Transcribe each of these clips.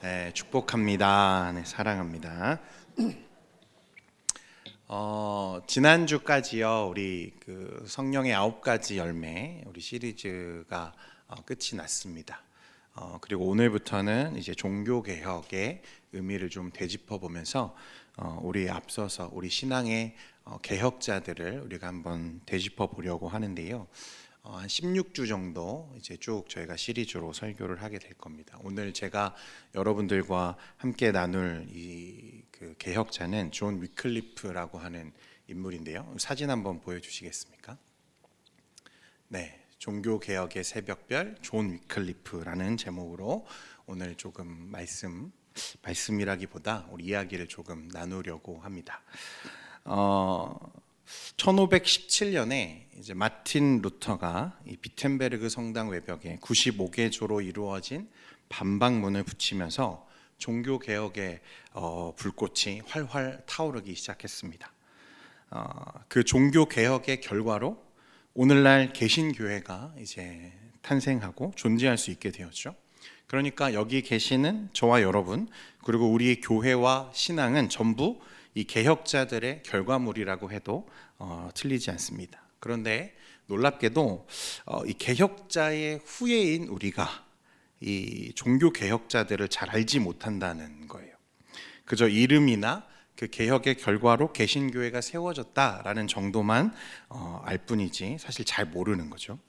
네, 축복합니다. 네, 사랑합니다. 지난주까지요, 우리 그 성령의 9가지 열매 우리 시리즈가 끝이 났습니다. 그리고 오늘부터는 이제 종교 개혁의 의미를 좀 되짚어 보면서 우리 앞서서 우리 신앙의 개혁자들을 우리가 한번 되짚어 보려고 하는데요. 한 16주 정도 이제 쭉 저희가 시리즈로 설교를 하게 될 겁니다. 오늘 제가 여러분들과 함께 나눌 그 개혁자는 존 위클리프라고 하는 인물인데요. 사진 한번 보여주시겠습니까? 네, 종교 개혁의 새벽별 존 위클리프라는 제목으로 오늘 조금 말씀이라기보다 우리 이야기를 조금 나누려고 합니다. 1517년에 이제 마틴 루터가 이 비텐베르그 성당 외벽에 95개조로 이루어진 반박문을 붙이면서 종교 개혁의 불꽃이 활활 타오르기 시작했습니다. 그 종교 개혁의 결과로 오늘날 개신교회가 이제 탄생하고 존재할 수 있게 되었죠. 그러니까 여기 계시는 저와 여러분 그리고 우리 교회와 신앙은 전부 이 개혁자들의 결과물이라고 해도 틀리지 않습니다. 그런데 놀랍게도 이 개혁자의 후예인 우리가 이 종교 개혁자들을 잘 알지 못한다는 거예요. 그저 이름이나 그 개혁의 결과로 개신교회가 세워졌다라는 정도만 알 뿐이지 사실 잘 모르는 거죠.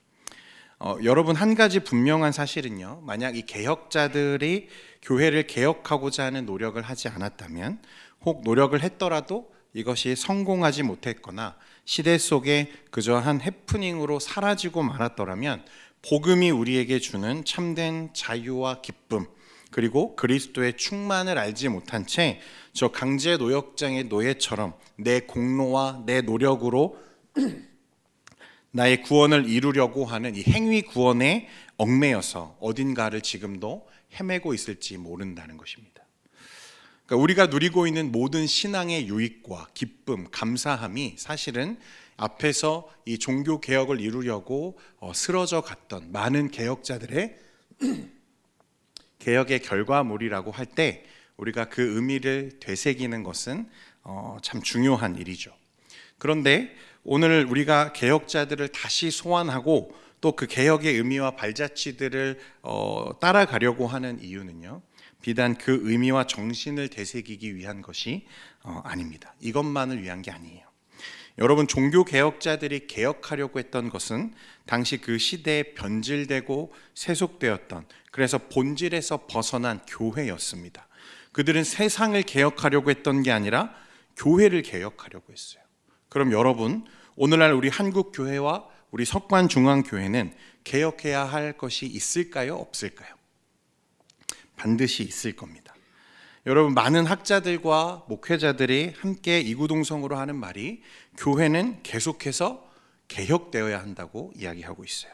여러분, 한 가지 분명한 사실은요, 만약 이 개혁자들이 교회를 개혁하고자 하는 노력을 하지 않았다면, 혹 노력을 했더라도 이것이 성공하지 못했거나 시대 속에 그저 한 해프닝으로 사라지고 말았더라면 복음이 우리에게 주는 참된 자유와 기쁨 그리고 그리스도의 충만을 알지 못한 채 저 강제 노역장의 노예처럼 내 공로와 내 노력으로 나의 구원을 이루려고 하는 이 행위 구원에 얽매여서 어딘가를 지금도 헤매고 있을지 모른다는 것입니다. 그러니까 우리가 누리고 있는 모든 신앙의 유익과 기쁨, 감사함이 사실은 앞에서 이 종교 개혁을 이루려고 쓰러져 갔던 많은 개혁자들의 개혁의 결과물이라고 할 때 우리가 그 의미를 되새기는 것은 참 중요한 일이죠. 그런데 오늘 우리가 개혁자들을 다시 소환하고 또 그 개혁의 의미와 발자취들을 따라가려고 하는 이유는요, 비단 그 의미와 정신을 되새기기 위한 것이 아닙니다. 이것만을 위한 게 아니에요. 여러분, 종교 개혁자들이 개혁하려고 했던 것은 당시 그 시대에 변질되고 세속되었던, 그래서 본질에서 벗어난 교회였습니다. 그들은 세상을 개혁하려고 했던 게 아니라 교회를 개혁하려고 했어요. 그럼 여러분, 오늘날 우리 한국 교회와 우리 석관중앙교회는 개혁해야 할 것이 있을까요? 없을까요? 반드시 있을 겁니다. 여러분, 많은 학자들과 목회자들이 함께 이구동성으로 하는 말이 교회는 계속해서 개혁되어야 한다고 이야기하고 있어요.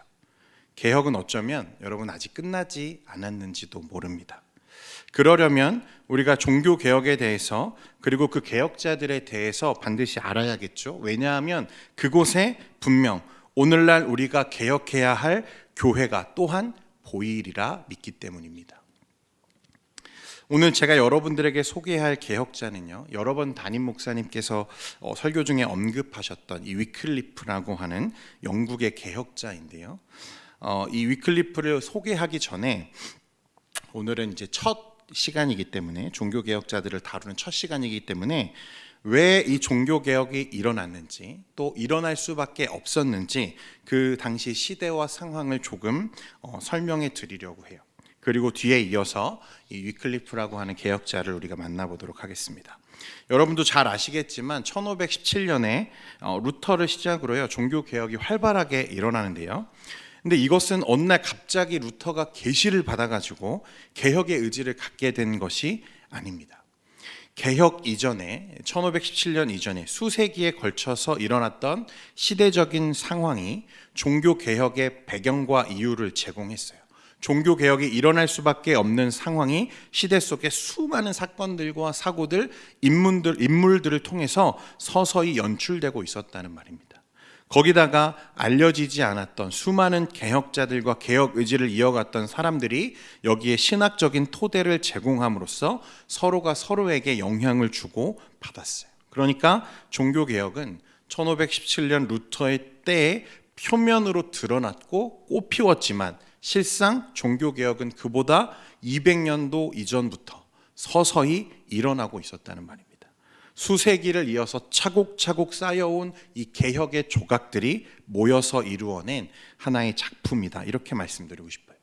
개혁은 어쩌면 여러분 아직 끝나지 않았는지도 모릅니다. 그러려면 우리가 종교 개혁에 대해서 그리고 그 개혁자들에 대해서 반드시 알아야겠죠. 왜냐하면 그곳에 분명 오늘날 우리가 개혁해야 할 교회가 또한 보이리라 믿기 때문입니다. 오늘 제가 여러분들에게 소개할 개혁자는요, 여러 번 담임 목사님께서 설교 중에 언급하셨던 이 위클리프라고 하는 영국의 개혁자인데요. 이 위클리프를 소개하기 전에 오늘은 이제 첫 시간이기 때문에 종교 개혁자들을 다루는 첫 시간이기 때문에 왜 이 종교 개혁이 일어났는지 또 일어날 수밖에 없었는지 그 당시 시대와 상황을 조금 설명해 드리려고 해요. 그리고 뒤에 이어서 이 위클리프라고 하는 개혁자를 우리가 만나보도록 하겠습니다. 여러분도 잘 아시겠지만 1517년에 루터를 시작으로요, 종교 개혁이 활발하게 일어나는데요. 근데 이것은 어느 날 갑자기 루터가 계시를 받아가지고 개혁의 의지를 갖게 된 것이 아닙니다. 개혁 이전에 1517년 이전에 수세기에 걸쳐서 일어났던 시대적인 상황이 종교 개혁의 배경과 이유를 제공했어요. 종교 개혁이 일어날 수밖에 없는 상황이 시대 속의 수많은 사건들과 사고들, 인물들을 통해서 서서히 연출되고 있었다는 말입니다. 거기다가 알려지지 않았던 수많은 개혁자들과 개혁 의지를 이어갔던 사람들이 여기에 신학적인 토대를 제공함으로써 서로가 서로에게 영향을 주고 받았어요. 그러니까 종교개혁은 1517년 루터의 때에 표면으로 드러났고 꽃피웠지만 실상 종교개혁은 그보다 200년도 이전부터 서서히 일어나고 있었다는 말입니다. 수세기를 이어서 차곡차곡 쌓여온 이 개혁의 조각들이 모여서 이루어낸 하나의 작품이다, 이렇게 말씀드리고 싶어요.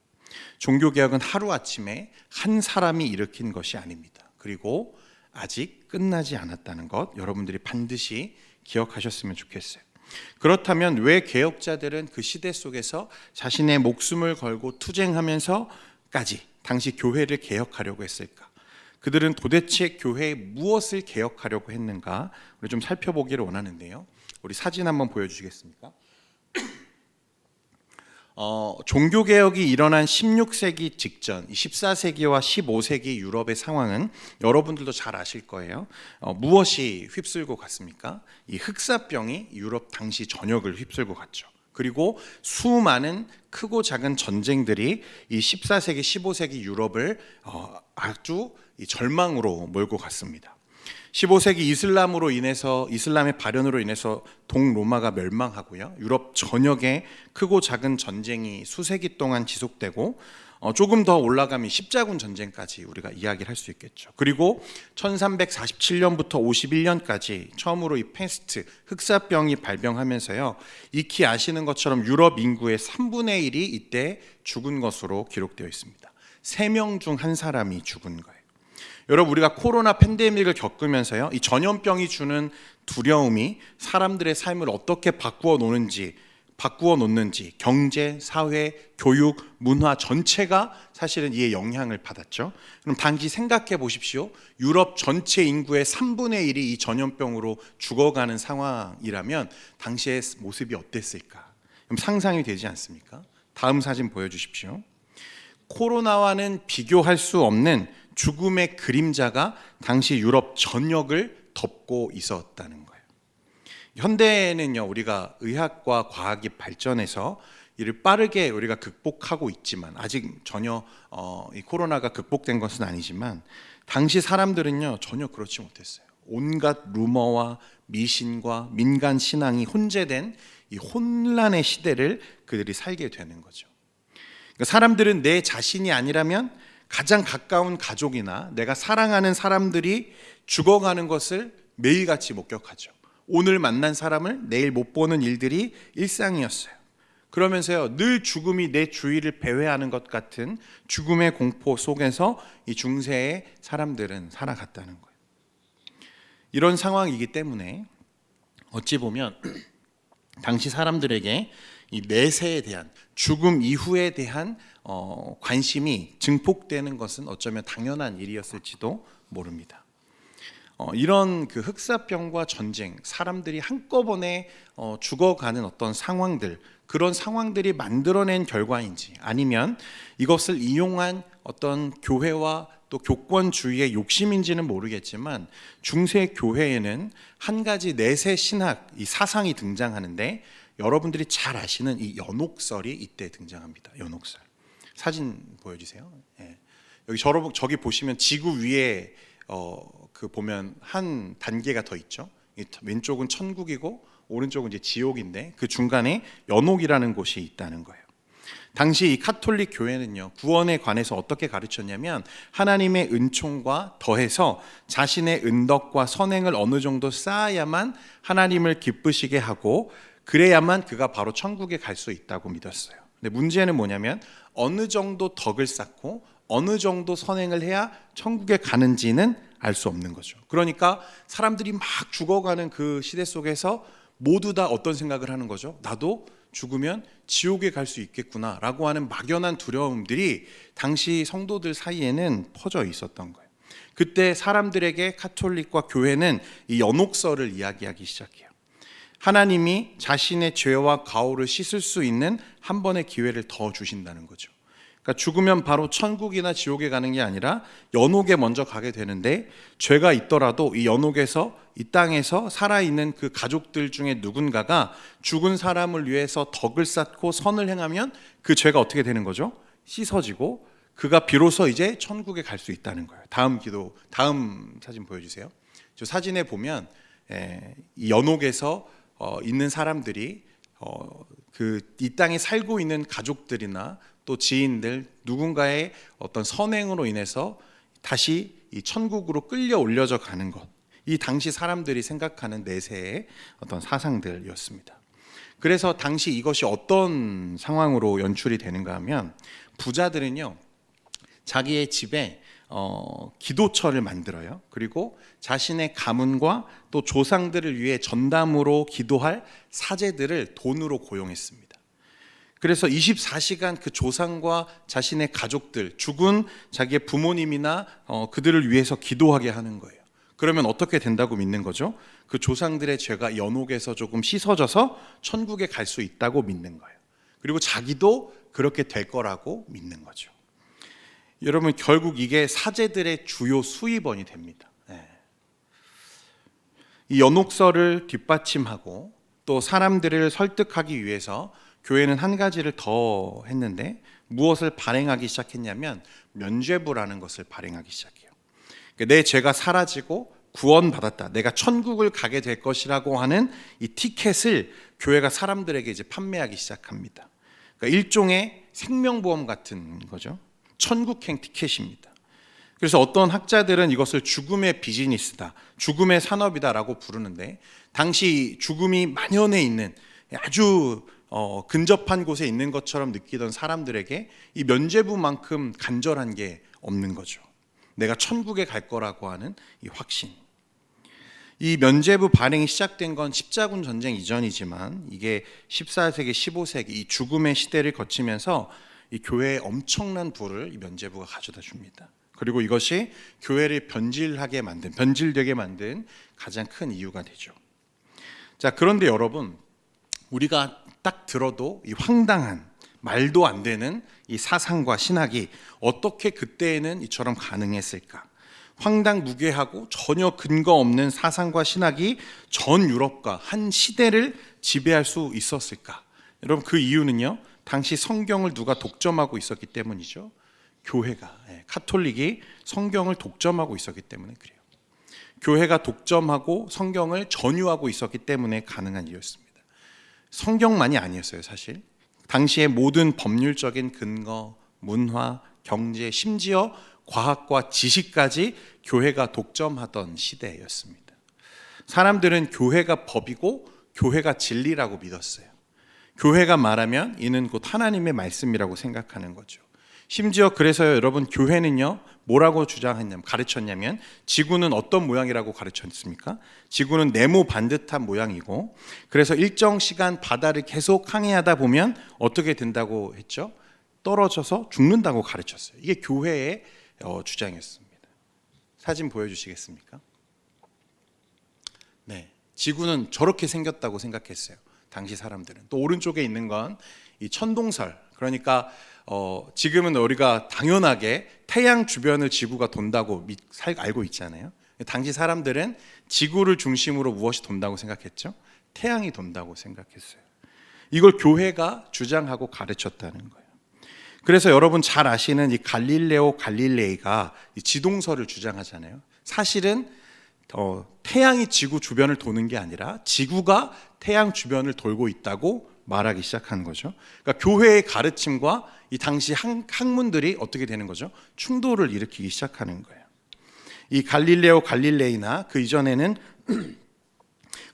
종교개혁은 하루아침에 한 사람이 일으킨 것이 아닙니다. 그리고 아직 끝나지 않았다는 것, 여러분들이 반드시 기억하셨으면 좋겠어요. 그렇다면 왜 개혁자들은 그 시대 속에서 자신의 목숨을 걸고 투쟁하면서까지 당시 교회를 개혁하려고 했을까? 그들은 도대체 교회에 무엇을 개혁하려고 했는가? 우리 좀 살펴보기를 원하는데요. 우리 사진 한번 보여주시겠습니까? 종교개혁이 일어난 16세기 직전, 14세기와 15세기 유럽의 상황은 여러분들도 잘 아실 거예요. 무엇이 휩쓸고 갔습니까? 이 흑사병이 유럽 당시 전역을 휩쓸고 갔죠. 그리고 수많은 크고 작은 전쟁들이 이 14세기, 15세기 유럽을 아주 절망으로 몰고 갔습니다. 15세기 이슬람의 발현으로 인해서 동로마가 멸망하고요. 유럽 전역에 크고 작은 전쟁이 수세기 동안 지속되고 조금 더 올라가면 십자군 전쟁까지 우리가 이야기를 할 수 있겠죠. 그리고 1347년부터 51년까지 처음으로 이 페스트, 흑사병이 발병하면서요. 익히 아시는 것처럼 유럽 인구의 3분의 1이 이때 죽은 것으로 기록되어 있습니다. 3명 중 1사람이 죽은 거예요. 여러분, 우리가 코로나 팬데믹을 겪으면서요, 이 전염병이 주는 두려움이 사람들의 삶을 어떻게 바꾸어 놓는지 경제, 사회, 교육, 문화 전체가 사실은 이에 영향을 받았죠. 그럼 당시 생각해 보십시오. 유럽 전체 인구의 3분의 1이 이 전염병으로 죽어가는 상황이라면 당시의 모습이 어땠을까? 그럼 상상이 되지 않습니까? 다음 사진 보여주십시오. 코로나와는 비교할 수 없는 죽음의 그림자가 당시 유럽 전역을 덮고 있었다는 거예요. 현대에는요, 우리가 의학과 과학이 발전해서 이를 빠르게 우리가 극복하고 있지만 아직 전혀 이 코로나가 극복된 것은 아니지만 당시 사람들은요 전혀 그렇지 못했어요. 온갖 루머와 미신과 민간 신앙이 혼재된 이 혼란의 시대를 그들이 살게 되는 거죠. 그러니까 사람들은 내 자신이 아니라면 가장 가까운 가족이나 내가 사랑하는 사람들이 죽어가는 것을 매일같이 목격하죠. 오늘 만난 사람을 내일 못 보는 일들이 일상이었어요. 그러면서요, 늘 죽음이 내 주위를 배회하는 것 같은 죽음의 공포 속에서 이 중세의 사람들은 살아갔다는 거예요. 이런 상황이기 때문에 어찌 보면 당시 사람들에게 이 내세에 대한, 죽음 이후에 대한 관심이 증폭되는 것은 어쩌면 당연한 일이었을지도 모릅니다. 이런 그 흑사병과 전쟁, 사람들이 한꺼번에 죽어가는 어떤 상황들, 그런 상황들이 만들어낸 결과인지 아니면 이것을 이용한 어떤 교회와 또 교권주의의 욕심인지는 모르겠지만 중세 교회에는 한 가지 내세 신학, 이 사상이 등장하는데 여러분들이 잘 아시는 이 연옥설이 이때 등장합니다. 연옥설. 사진 보여주세요. 예. 여기 저기 보시면 지구 위에 그 보면 한 단계가 더 있죠. 왼쪽은 천국이고 오른쪽은 이제 지옥인데 그 중간에 연옥이라는 곳이 있다는 거예요. 당시 이 카톨릭 교회는요, 구원에 관해서 어떻게 가르쳤냐면 하나님의 은총과 더해서 자신의 은덕과 선행을 어느 정도 쌓아야만 하나님을 기쁘시게 하고 그래야만 그가 바로 천국에 갈 수 있다고 믿었어요. 근데 문제는 뭐냐면 어느 정도 덕을 쌓고 어느 정도 선행을 해야 천국에 가는지는 알 수 없는 거죠. 그러니까 사람들이 막 죽어가는 그 시대 속에서 모두 다 어떤 생각을 하는 거죠? 나도 죽으면 지옥에 갈 수 있겠구나 라고 하는 막연한 두려움들이 당시 성도들 사이에는 퍼져 있었던 거예요. 그때 사람들에게 카톨릭과 교회는 이 연옥설을 이야기하기 시작해요. 하나님이 자신의 죄와 가오를 씻을 수 있는 한 번의 기회를 더 주신다는 거죠. 그러니까 죽으면 바로 천국이나 지옥에 가는 게 아니라 연옥에 먼저 가게 되는데, 죄가 있더라도 이 연옥에서, 이 땅에서 살아있는 그 가족들 중에 누군가가 죽은 사람을 위해서 덕을 쌓고 선을 행하면 그 죄가 어떻게 되는 거죠? 씻어지고 그가 비로소 이제 천국에 갈 수 있다는 거예요. 다음 사진 보여주세요. 저 사진에 보면 이 연옥에서 있는 사람들이 이 땅에 살고 있는 가족들이나 또 지인들, 누군가의 어떤 선행으로 인해서 다시 이 천국으로 끌려 올려져 가는 것, 이 당시 사람들이 생각하는 내세의 어떤 사상들이었습니다. 그래서 당시 이것이 어떤 상황으로 연출이 되는가 하면, 부자들은요 자기의 집에 기도처를 만들어요. 그리고 자신의 가문과 또 조상들을 위해 전담으로 기도할 사제들을 돈으로 고용했습니다. 그래서 24시간 그 조상과 자신의 가족들, 죽은 자기의 부모님이나 그들을 위해서 기도하게 하는 거예요. 그러면 어떻게 된다고 믿는 거죠? 그 조상들의 죄가 연옥에서 조금 씻어져서 천국에 갈 수 있다고 믿는 거예요. 그리고 자기도 그렇게 될 거라고 믿는 거죠. 여러분, 결국 이게 사제들의 주요 수입원이 됩니다. 이 연옥설을 뒷받침하고 또 사람들을 설득하기 위해서 교회는 한 가지를 더 했는데, 무엇을 발행하기 시작했냐면 면죄부라는 것을 발행하기 시작해요. 내 죄가 사라지고 구원받았다, 내가 천국을 가게 될 것이라고 하는 이 티켓을 교회가 사람들에게 이제 판매하기 시작합니다. 그러니까 일종의 생명보험 같은 거죠. 천국행 티켓입니다. 그래서 어떤 학자들은 이것을 죽음의 비즈니스다, 죽음의 산업이다라고 부르는데, 당시 죽음이 만연해 있는 아주 근접한 곳에 있는 것처럼 느끼던 사람들에게 이 면죄부만큼 간절한 게 없는 거죠. 내가 천국에 갈 거라고 하는 이 확신. 이 면죄부 발행이 시작된 건 십자군 전쟁 이전이지만, 이게 14세기, 15세기 이 죽음의 시대를 거치면서 이 교회에 엄청난 부를 이 면죄부가 가져다 줍니다. 그리고 이것이 교회를 변질되게 만든 가장 큰 이유가 되죠. 자, 그런데 여러분, 우리가 딱 들어도 이 황당한, 말도 안 되는 이 사상과 신학이 어떻게 그때에는 이처럼 가능했을까? 황당무계하고 전혀 근거 없는 사상과 신학이 전 유럽과 한 시대를 지배할 수 있었을까? 여러분, 그 이유는요, 당시 성경을 누가 독점하고 있었기 때문이죠. 교회가, 카톨릭이 성경을 독점하고 있었기 때문에 그래요. 교회가 독점하고 성경을 전유하고 있었기 때문에 가능한 일이었습니다. 성경만이 아니었어요. 사실 당시의 모든 법률적인 근거, 문화, 경제, 심지어 과학과 지식까지 교회가 독점하던 시대였습니다. 사람들은 교회가 법이고 교회가 진리라고 믿었어요. 교회가 말하면 이는 곧 하나님의 말씀이라고 생각하는 거죠. 심지어 그래서요, 여러분, 교회는요 뭐라고 가르쳤냐면, 지구는 어떤 모양이라고 가르쳤습니까? 지구는 네모 반듯한 모양이고, 그래서 일정 시간 바다를 계속 항해하다 보면 어떻게 된다고 했죠? 떨어져서 죽는다고 가르쳤어요. 이게 교회의 주장이었습니다. 사진 보여주시겠습니까? 네, 지구는 저렇게 생겼다고 생각했어요. 당시 사람들은. 또 오른쪽에 있는 건 이 천동설, 그러니까 지금은 우리가 당연하게 태양 주변을 지구가 돈다고 알고 있잖아요. 당시 사람들은 지구를 중심으로 무엇이 돈다고 생각했죠? 태양이 돈다고 생각했어요. 이걸 교회가 주장하고 가르쳤다는 거예요. 그래서 여러분 잘 아시는 이 갈릴레오 갈릴레이가 이 지동설을 주장하잖아요. 사실은 태양이 지구 주변을 도는 게 아니라 지구가 태양 주변을 돌고 있다고 말하기 시작한 거죠. 그러니까 교회의 가르침과 이 당시 학문들이 어떻게 되는 거죠? 충돌을 일으키기 시작하는 거예요. 이 갈릴레오 갈릴레이나 그 이전에는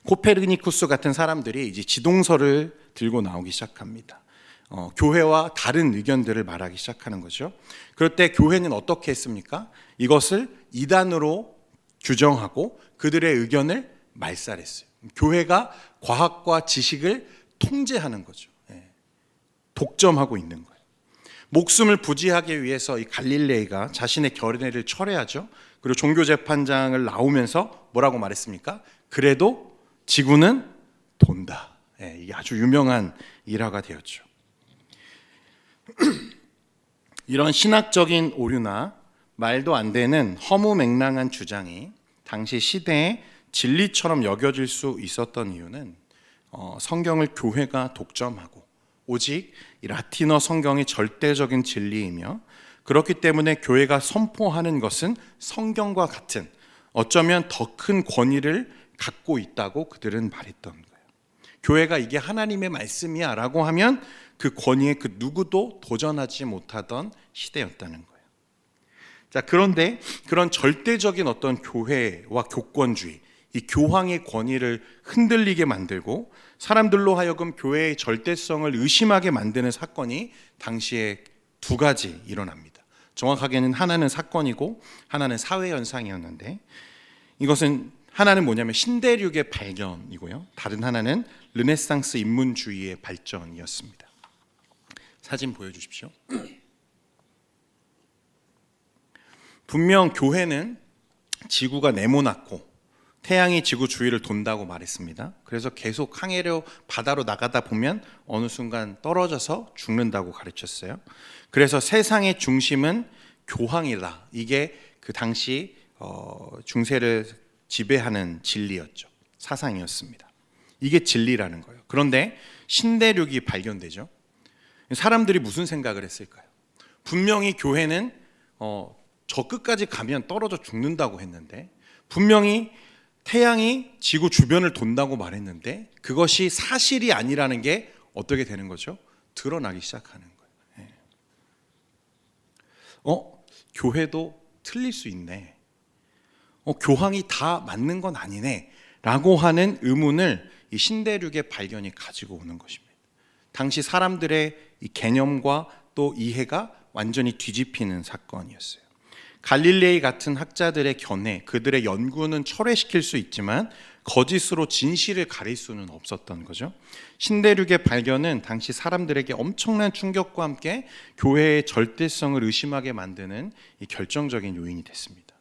코페르니쿠스 같은 사람들이 이제 지동설을 들고 나오기 시작합니다. 교회와 다른 의견들을 말하기 시작하는 거죠. 그럴 때 교회는 어떻게 했습니까? 이것을 이단으로 규정하고 그들의 의견을 말살했어요. 교회가 과학과 지식을 통제하는 거죠. 독점하고 있는 거예요. 목숨을 부지하기 위해서 이 갈릴레이가 자신의 결례를 철회하죠. 그리고 종교재판장을 나오면서 뭐라고 말했습니까? 그래도 지구는 돈다. 이게 아주 유명한 일화가 되었죠. 이런 신학적인 오류나 말도 안 되는 허무맹랑한 주장이 당시 시대의 진리처럼 여겨질 수 있었던 이유는 성경을 교회가 독점하고 오직 이 라틴어 성경이 절대적인 진리이며, 그렇기 때문에 교회가 선포하는 것은 성경과 같은, 어쩌면 더 큰 권위를 갖고 있다고 그들은 말했던 거예요. 교회가 이게 하나님의 말씀이야 라고 하면 그 권위에 그 누구도 도전하지 못하던 시대였다는 거예요. 자, 그런데 그런 절대적인 어떤 교회와 교권주의, 이 교황의 권위를 흔들리게 만들고 사람들로 하여금 교회의 절대성을 의심하게 만드는 사건이 당시에 두 가지 일어납니다. 정확하게는 하나는 사건이고 하나는 사회 현상이었는데, 이것은 하나는 뭐냐면 신대륙의 발견이고요, 다른 하나는 르네상스 인문주의의 발전이었습니다. 사진 보여주십시오. 분명 교회는 지구가 네모났고 태양이 지구 주위를 돈다고 말했습니다. 그래서 계속 항해로 바다로 나가다 보면 어느 순간 떨어져서 죽는다고 가르쳤어요. 그래서 세상의 중심은 교황이다. 이게 그 당시 중세를 지배하는 진리였죠. 사상이었습니다. 이게 진리라는 거예요. 그런데 신대륙이 발견되죠. 사람들이 무슨 생각을 했을까요? 분명히 교회는 저 끝까지 가면 떨어져 죽는다고 했는데, 분명히 태양이 지구 주변을 돈다고 말했는데 그것이 사실이 아니라는 게 어떻게 되는 거죠? 드러나기 시작하는 거예요. 교회도 틀릴 수 있네. 교황이 다 맞는 건 아니네 라고 하는 의문을 이 신대륙의 발견이 가지고 오는 것입니다. 당시 사람들의 이 개념과 또 이해가 완전히 뒤집히는 사건이었어요. 갈릴레이 같은 학자들의 견해, 그들의 연구는 철회시킬 수 있지만 거짓으로 진실을 가릴 수는 없었던 거죠. 신대륙의 발견은 당시 사람들에게 엄청난 충격과 함께 교회의 절대성을 의심하게 만드는 이 결정적인 요인이 됐습니다.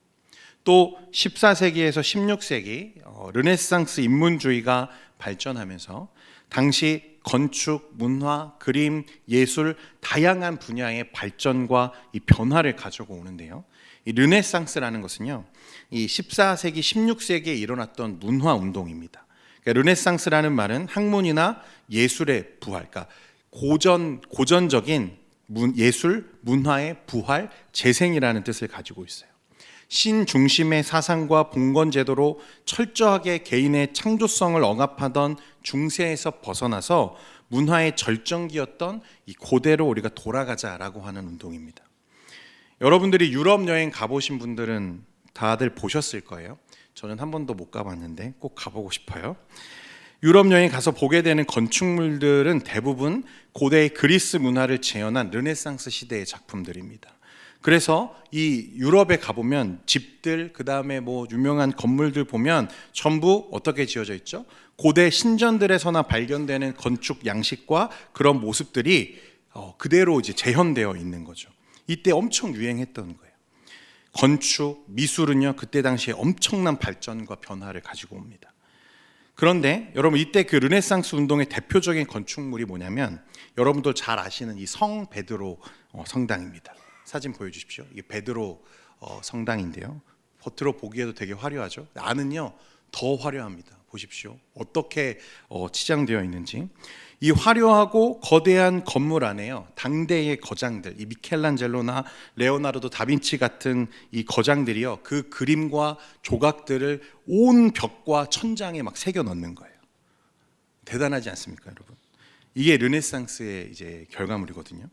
또 14세기에서 16세기 르네상스 인문주의가 발전하면서 당시 건축, 문화, 그림, 예술 다양한 분야의 발전과 이 변화를 가지고 오는데요. 이 르네상스라는 것은요, 이 14세기, 16세기에 일어났던 문화 운동입니다. 그러니까 르네상스라는 말은 학문이나 예술의 부활, 그러니까 고전적인 예술, 문화의 부활, 재생이라는 뜻을 가지고 있어요. 신중심의 사상과 봉건제도로 철저하게 개인의 창조성을 억압하던 중세에서 벗어나서 문화의 절정기였던 이 고대로 우리가 돌아가자라고 하는 운동입니다. 여러분들이 유럽 여행 가보신 분들은 다들 보셨을 거예요. 저는 한 번도 못 가봤는데 꼭 가보고 싶어요. 유럽 여행 가서 보게 되는 건축물들은 대부분 고대의 그리스 문화를 재현한 르네상스 시대의 작품들입니다. 그래서 이 유럽에 가보면 집들, 그 다음에 뭐 유명한 건물들 보면 전부 어떻게 지어져 있죠? 고대 신전들에서나 발견되는 건축 양식과 그런 모습들이 그대로 이제 재현되어 있는 거죠. 이때 엄청 유행했던 거예요. 건축, 미술은요, 그때 당시에 엄청난 발전과 변화를 가지고 옵니다. 그런데 여러분, 이때 그 르네상스 운동의 대표적인 건축물이 뭐냐면 여러분들 잘 아시는 이 성 베드로 성당입니다. 사진 보여주십시오. 이게 베드로 성당인데요, 겉으로 보기에도 되게 화려하죠. 안은요 더 화려합니다. 보십시오. 어떻게 치장되어 있는지. 이 화려하고 거대한 건물 안에요, 당대의 거장들, 이 미켈란젤로나 레오나르도 다빈치 같은 이 거장들이요, 그 그림과 조각들을 온 벽과 천장에 막 새겨 넣는 거예요. 대단하지 않습니까, 여러분? 이게 르네상스의 이제 결과물이거든요.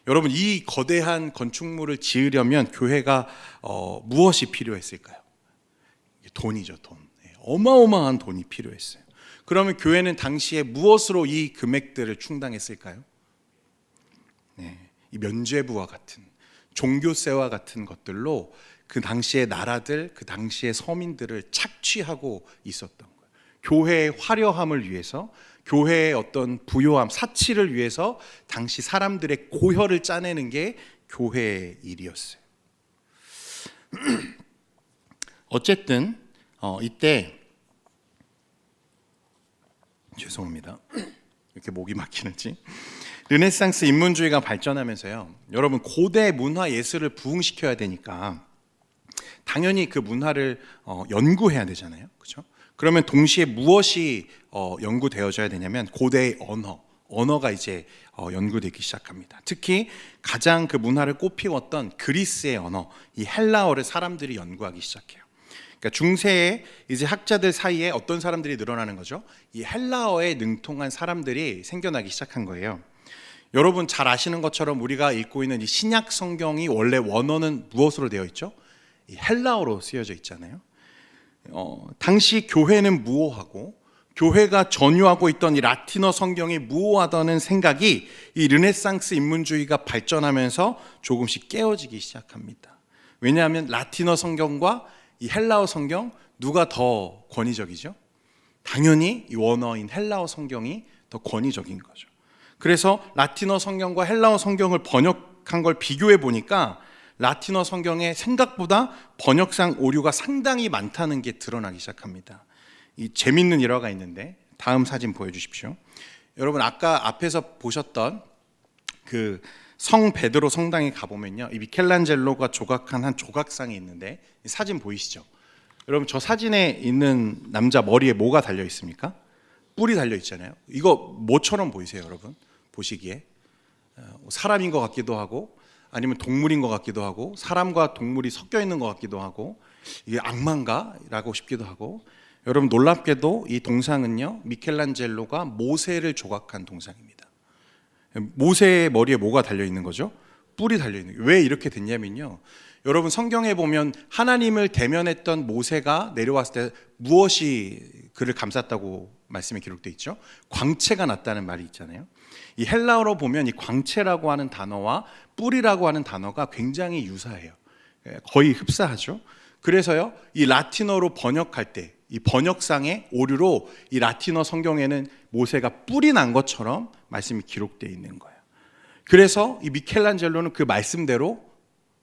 여러분, 이 거대한 건축물을 지으려면 교회가 무엇이 필요했을까요? 돈이죠, 돈. 어마어마한 돈이 필요했어요. 그러면 교회는 당시에 무엇으로 이 금액들을 충당했을까요? 이 면죄부와 같은, 종교세와 같은 것들로 그 당시의 나라들, 그 당시의 서민들을 착취하고 있었던 거예요. 교회의 화려함을 위해서, 교회의 어떤 부요함, 사치를 위해서 당시 사람들의 고혈을 짜내는 게 교회의 일이었어요. 어쨌든 이때, 죄송합니다, 이렇게 목이 막히는지. 르네상스 인문주의가 발전하면서요, 여러분 고대 문화 예술을 부흥시켜야 되니까 당연히 그 문화를 연구해야 되잖아요, 그렇죠? 그러면 동시에 무엇이 연구되어져야 되냐면 고대의 언어가 이제 연구되기 시작합니다. 특히 가장 그 문화를 꽃피웠던 그리스의 언어, 이 헬라어를 사람들이 연구하기 시작해요. 그러니까 중세에 이제 학자들 사이에 어떤 사람들이 늘어나는 거죠? 이 헬라어에 능통한 사람들이 생겨나기 시작한 거예요. 여러분 잘 아시는 것처럼 우리가 읽고 있는 이 신약 성경이 원래 원어는 무엇으로 되어 있죠? 이 헬라어로 쓰여져 있잖아요. 당시 교회는 무오하고 교회가 전유하고 있던 이 라틴어 성경이 무오하다는 생각이 이 르네상스 인문주의가 발전하면서 조금씩 깨어지기 시작합니다. 왜냐하면 라틴어 성경과 이 헬라어 성경 누가 더 권위적이죠? 당연히 이 원어인 헬라어 성경이 더 권위적인 거죠. 그래서 라틴어 성경과 헬라어 성경을 번역한 걸 비교해 보니까 라틴어 성경에 생각보다 번역상 오류가 상당히 많다는 게 드러나기 시작합니다. 이 재밌는 일화가 있는데 다음 사진 보여주십시오. 여러분 아까 앞에서 보셨던 그 성 베드로 성당에 가보면요, 이 미켈란젤로가 조각한 한 조각상이 있는데 이 사진 보이시죠? 여러분 저 사진에 있는 남자 머리에 뭐가 달려 있습니까? 뿔이 달려 있잖아요. 이거 뭐처럼 보이세요, 여러분? 보시기에 사람인 것 같기도 하고 아니면 동물인 것 같기도 하고 사람과 동물이 섞여 있는 것 같기도 하고 이게 악마인가? 라고 싶기도 하고. 여러분 놀랍게도 이 동상은요, 미켈란젤로가 모세를 조각한 동상입니다. 모세의 머리에 뭐가 달려 있는 거죠? 뿔이 달려 있는 거예요. 왜 이렇게 됐냐면요, 여러분 성경에 보면 하나님을 대면했던 모세가 내려왔을 때 무엇이 그를 감쌌다고 말씀에 기록되어 있죠? 광채가 났다는 말이 있잖아요. 이 헬라어로 보면 이 광채라고 하는 단어와 뿔이라고 하는 단어가 굉장히 유사해요. 거의 흡사하죠. 그래서요, 이 라틴어로 번역할 때 이 번역상의 오류로 이 라틴어 성경에는 모세가 뿔이 난 것처럼 말씀이 기록되어 있는 거예요. 그래서 이 미켈란젤로는 그 말씀대로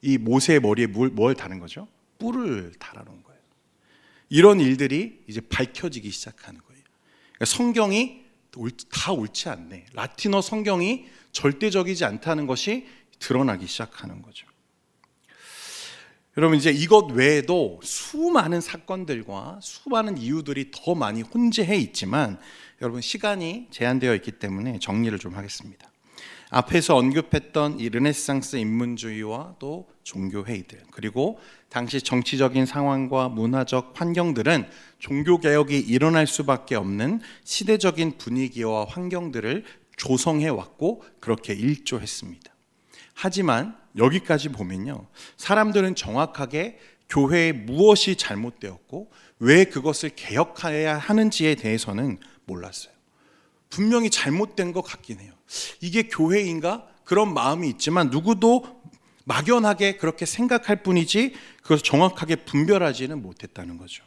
이 모세의 머리에 뭘 다는 거죠? 뿔을 달아놓은 거예요. 이런 일들이 이제 밝혀지기 시작하는 거예요. 그러니까 성경이 다 옳지 않네, 라틴어 성경이 절대적이지 않다는 것이 드러나기 시작하는 거죠. 여러분 이제 이것 외에도 수많은 사건들과 수많은 이유들이 더 많이 혼재해 있지만 여러분 시간이 제한되어 있기 때문에 정리를 좀 하겠습니다. 앞에서 언급했던 이 르네상스 인문주의와 또 종교 회의들, 그리고 당시 정치적인 상황과 문화적 환경들은 종교 개혁이 일어날 수밖에 없는 시대적인 분위기와 환경들을 조성해 왔고 그렇게 일조했습니다. 하지만 여기까지 보면요, 사람들은 정확하게 교회에 무엇이 잘못되었고 왜 그것을 개혁해야 하는지에 대해서는 몰랐어요. 분명히 잘못된 것 같긴 해요. 이게 교회인가? 그런 마음이 있지만 누구도 막연하게 그렇게 생각할 뿐이지 그것을 정확하게 분별하지는 못했다는 거죠.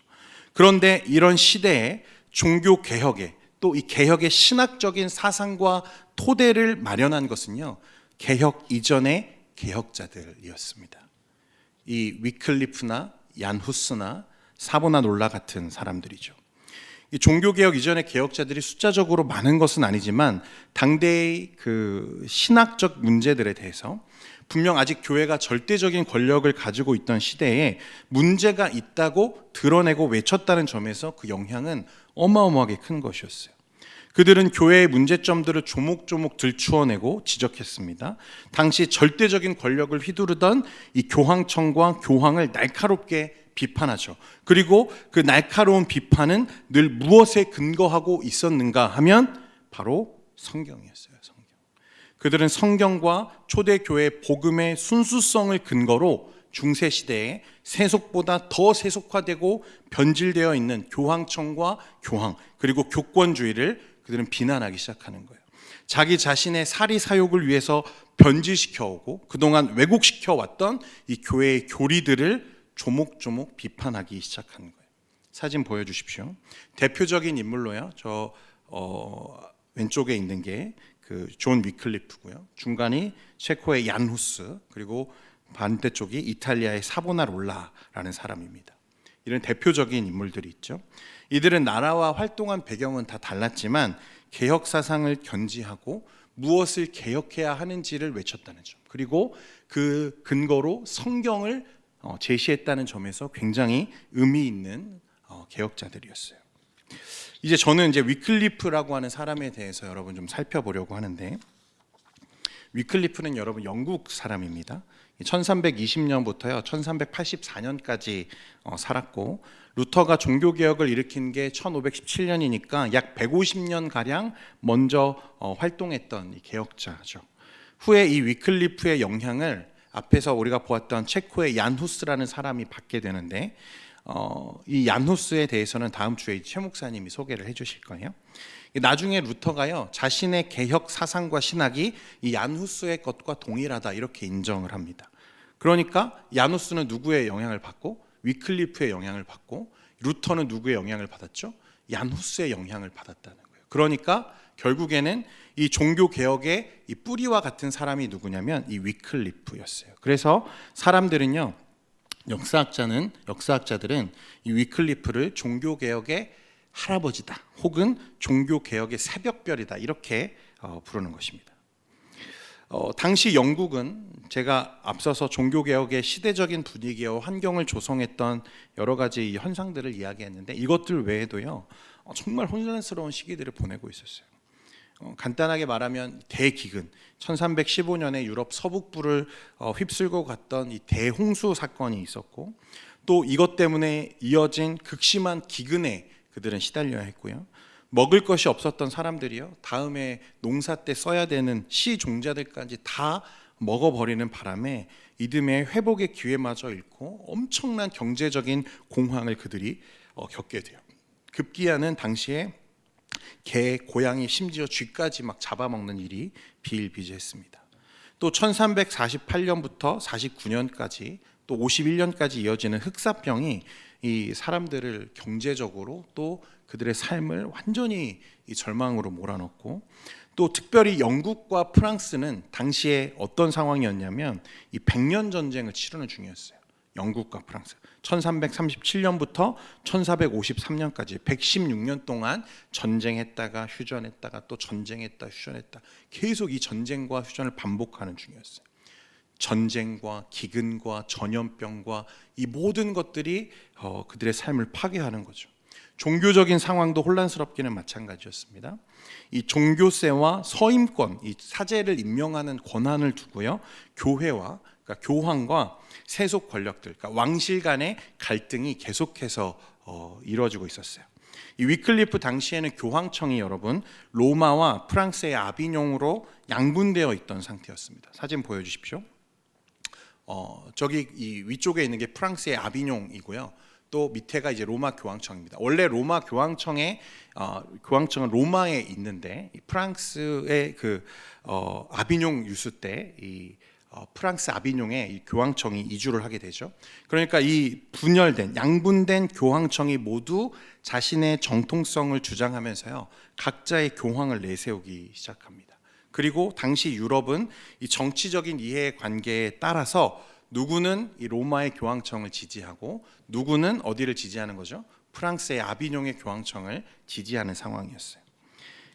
그런데 이런 시대에 종교 개혁에 또 이 개혁의 신학적인 사상과 토대를 마련한 것은요, 개혁 이전의 개혁자들이었습니다. 이 위클리프나 얀 후스나 사보나놀라 같은 사람들이죠. 이 종교개혁 이전의 개혁자들이 숫자적으로 많은 것은 아니지만 당대의 그 신학적 문제들에 대해서 분명 아직 교회가 절대적인 권력을 가지고 있던 시대에 문제가 있다고 드러내고 외쳤다는 점에서 그 영향은 어마어마하게 큰 것이었어요. 그들은 교회의 문제점들을 조목조목 들추어내고 지적했습니다. 당시 절대적인 권력을 휘두르던 이 교황청과 교황을 날카롭게 비판하죠. 그리고 그 날카로운 비판은 늘 무엇에 근거하고 있었는가 하면 바로 성경이었어요. 성경. 그들은 성경과 초대교회 복음의 순수성을 근거로 중세시대에 세속보다 더 세속화되고 변질되어 있는 교황청과 교황 그리고 교권주의를 그들은 비난하기 시작하는 거예요. 자기 자신의 사리사욕을 위해서 변질시켜오고 그동안 왜곡시켜 왔던 이 교회의 교리들을 조목조목 비판하기 시작하는 거예요. 사진 보여주십시오. 대표적인 인물로요, 저 왼쪽에 있는 게 그 존 위클리프고요, 중간이 체코의 얀 후스, 그리고 반대쪽이 이탈리아의 사보나롤라라는 사람입니다. 이런 대표적인 인물들이 있죠. 이들은 나라와 활동한 배경은 다 달랐지만 개혁 사상을 견지하고 무엇을 개혁해야 하는지를 외쳤다는 점, 그리고 그 근거로 성경을 제시했다는 점에서 굉장히 의미 있는 개혁자들이었어요. 이제 저는 이제 위클리프라고 하는 사람에 대해서 여러분 좀 살펴보려고 하는데, 위클리프는 여러분 영국 사람입니다. 1320년부터요 1384년까지 살았고, 루터가 종교개혁을 일으킨 게 1517년이니까 약 150년 가량 먼저 활동했던 이 개혁자죠. 후에 이 위클리프의 영향을 앞에서 우리가 보았던 체코의 얀 후스라는 사람이 받게 되는데, 이 얀 후스에 대해서는 다음 주에 최 목사님이 소개를 해주실 거예요. 나중에 루터가요 자신의 개혁 사상과 신학이 이 얀 후스의 것과 동일하다 이렇게 인정을 합니다. 그러니까 얀 후스는 누구의 영향을 받고 위클리프의 영향을 받고, 루터는 누구의 영향을 받았죠? 얀 후스의 영향을 받았다는 거예요. 그러니까 결국에는 이 종교 개혁의 이 뿌리와 같은 사람이 누구냐면 이 위클리프였어요. 그래서 사람들은요, 역사학자들은 이 위클리프를 종교 개혁의 할아버지다, 혹은 종교 개혁의 새벽별이다 이렇게 부르는 것입니다. 당시 영국은 제가 앞서서 종교개혁의 시대적인 분위기와 환경을 조성했던 여러 가지 현상들을 이야기했는데, 이것들 외에도요 정말 혼란스러운 시기들을 보내고 있었어요. 간단하게 말하면 대기근, 1315년에 유럽 서북부를 휩쓸고 갔던 이 대홍수 사건이 있었고, 또 이것 때문에 이어진 극심한 기근에 그들은 시달려야 했고요. 먹을 것이 없었던 사람들이요 다음에 농사 때 써야 되는 시종자들까지 다 먹어버리는 바람에 이듬해 회복의 기회마저 잃고 엄청난 경제적인 공황을 그들이 겪게 돼요. 급기야는 당시에 개, 고양이, 심지어 쥐까지 막 잡아먹는 일이 비일비재했습니다. 또 1348년부터 49년까지 또 51년까지 이어지는 흑사병이 이 사람들을 경제적으로 또 그들의 삶을 완전히 이 절망으로 몰아넣고, 또 특별히 영국과 프랑스는 당시에 어떤 상황이었냐면 이 100년 전쟁을 치르는 중이었어요. 영국과 프랑스 1337년부터 1453년까지 116년 동안 전쟁했다가 휴전했다가 또 전쟁했다 휴전했다, 계속 이 전쟁과 휴전을 반복하는 중이었어요. 전쟁과 기근과 전염병과 이 모든 것들이 그들의 삶을 파괴하는 거죠. 종교적인 상황도 혼란스럽기는 마찬가지였습니다. 이 종교세와 서임권, 이 사제를 임명하는 권한을 두고요, 교회와 그러니까 교황과 세속 권력들, 그러니까 왕실 간의 갈등이 계속해서 이루어지고 있었어요. 이 위클리프 당시에는 교황청이 여러분 로마와 프랑스의 아비뇽으로 양분되어 있던 상태였습니다. 사진 보여주십시오. 저기 이 위쪽에 있는 게 프랑스의 아비뇽이고요. 또 밑에가 이제 로마 교황청입니다. 원래 로마 교황청은 로마에 있는데, 프랑스의 그 아비뇽 유수 때 이 프랑스 아비뇽에 이 교황청이 이주를 하게 되죠. 그러니까 이 분열된 양분된 교황청이 모두 자신의 정통성을 주장하면서요 각자의 교황을 내세우기 시작합니다. 그리고 당시 유럽은 이 정치적인 이해관계에 따라서 누구는 이 로마의 교황청을 지지하고 누구는 어디를 지지하는 거죠? 프랑스의 아비뇽의 교황청을 지지하는 상황이었어요.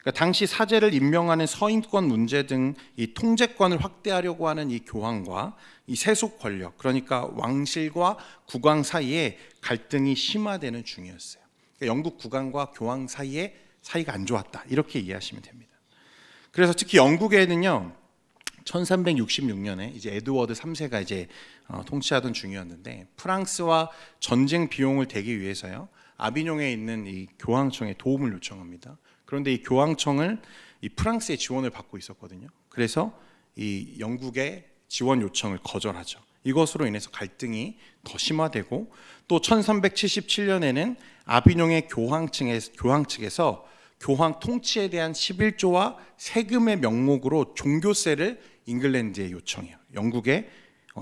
그러니까 당시 사제를 임명하는 서임권 문제 등 이 통제권을 확대하려고 하는 이 교황과 이 세속 권력, 그러니까 왕실과 국왕 사이에 갈등이 심화되는 중이었어요. 그러니까 영국 국왕과 교황 사이에 사이가 안 좋았다 이렇게 이해하시면 됩니다. 그래서 특히 영국에는요 1366년에 이제 에드워드 3세가 이제 통치하던 중이었는데, 프랑스와 전쟁 비용을 대기 위해서요 아비뇽에 있는 이 교황청에 도움을 요청합니다. 그런데 이 교황청을 이 프랑스의 지원을 받고 있었거든요. 그래서 이 영국의 지원 요청을 거절하죠. 이것으로 인해서 갈등이 더 심화되고, 또 1377년에는 아비뇽의 교황 측에서 교황 통치에 대한 11조와 세금의 명목으로 종교세를 잉글랜드에 요청해요. 영국에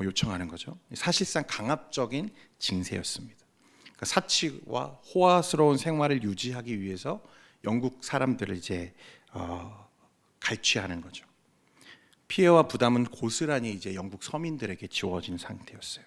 요청하는 거죠. 사실상 강압적인 징세였습니다. 그러니까 사치와 호화스러운 생활을 유지하기 위해서 영국 사람들을 이제 갈취하는 거죠. 피해와 부담은 고스란히 이제 영국 서민들에게 지워진 상태였어요.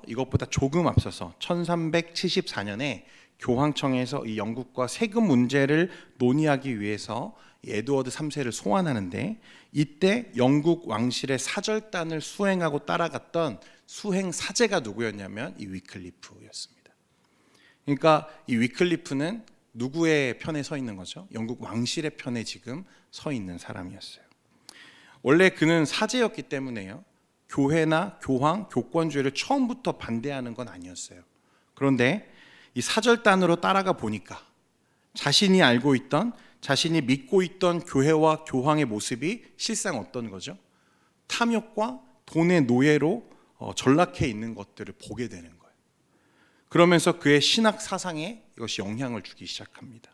이것보다 조금 앞서서 1374년에 교황청에서 이 영국과 세금 문제를 논의하기 위해서 이 에드워드 3세를 소환하는데, 이때 영국 왕실의 사절단을 수행하고 따라갔던 수행 사제가 누구였냐면 이 위클리프였습니다. 그러니까 이 위클리프는 누구의 편에 서 있는 거죠? 영국 왕실의 편에 지금 서 있는 사람이었어요. 원래 그는 사제였기 때문에요, 교회나 교황, 교권주의를 처음부터 반대하는 건 아니었어요. 그런데 이 사절단으로 따라가 보니까 자신이 알고 있던, 자신이 믿고 있던 교회와 교황의 모습이 실상 어떤 거죠? 탐욕과 돈의 노예로 전락해 있는 것들을 보게 되는 거예요. 그러면서 그의 신학 사상에 이것이 영향을 주기 시작합니다.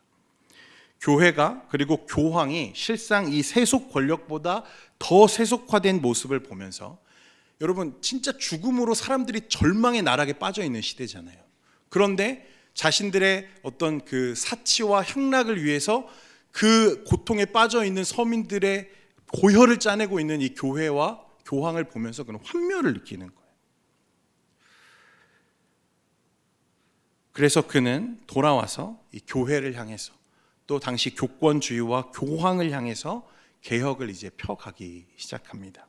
교회가, 그리고 교황이 실상 이 세속 권력보다 더 세속화된 모습을 보면서, 여러분 진짜 죽음으로 사람들이 절망의 나락에 빠져 있는 시대잖아요. 그런데 자신들의 어떤 그 사치와 향락을 위해서 그 고통에 빠져 있는 서민들의 고혈을 짜내고 있는 이 교회와 교황을 보면서 그는 환멸을 느끼는 거예요. 그래서 그는 돌아와서 이 교회를 향해서, 또 당시 교권주의와 교황을 향해서 개혁을 이제 펴가기 시작합니다.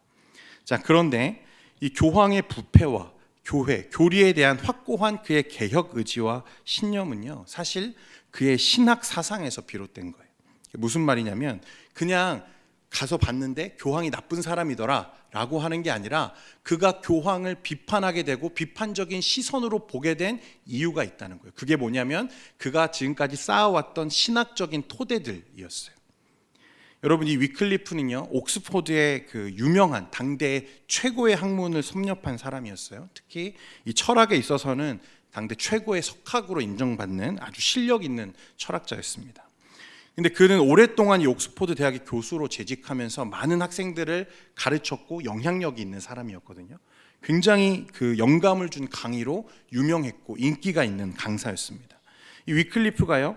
자, 그런데 이 교황의 부패와 교회, 교리에 대한 확고한 그의 개혁 의지와 신념은요, 사실 그의 신학 사상에서 비롯된 거예요. 무슨 말이냐면, 그냥 가서 봤는데 교황이 나쁜 사람이더라 라고 하는 게 아니라, 그가 교황을 비판하게 되고 비판적인 시선으로 보게 된 이유가 있다는 거예요. 그게 뭐냐면 그가 지금까지 쌓아왔던 신학적인 토대들이었어요. 여러분, 이 위클리프는요, 옥스포드의 그 유명한 당대 최고의 학문을 섭렵한 사람이었어요. 특히 이 철학에 있어서는 당대 최고의 석학으로 인정받는 아주 실력 있는 철학자였습니다. 근데 그는 오랫동안 이 옥스포드 대학의 교수로 재직하면서 많은 학생들을 가르쳤고 영향력이 있는 사람이었거든요. 굉장히 그 영감을 준 강의로 유명했고 인기가 있는 강사였습니다. 이 위클리프가요,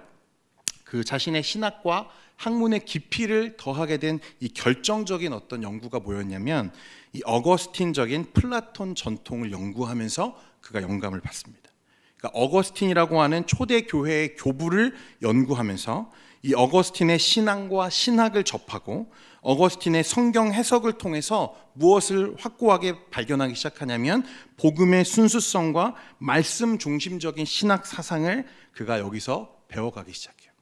그 자신의 신학과 학문의 깊이를 더하게 된 이 결정적인 어떤 연구가 뭐였냐면, 이 어거스틴적인 플라톤 전통을 연구하면서 그가 영감을 받습니다. 그러니까 어거스틴이라고 하는 초대 교회의 교부를 연구하면서 이 어거스틴의 신앙과 신학을 접하고, 어거스틴의 성경 해석을 통해서 무엇을 확고하게 발견하기 시작하냐면, 복음의 순수성과 말씀 중심적인 신학 사상을 그가 여기서 배워가기 시작해요.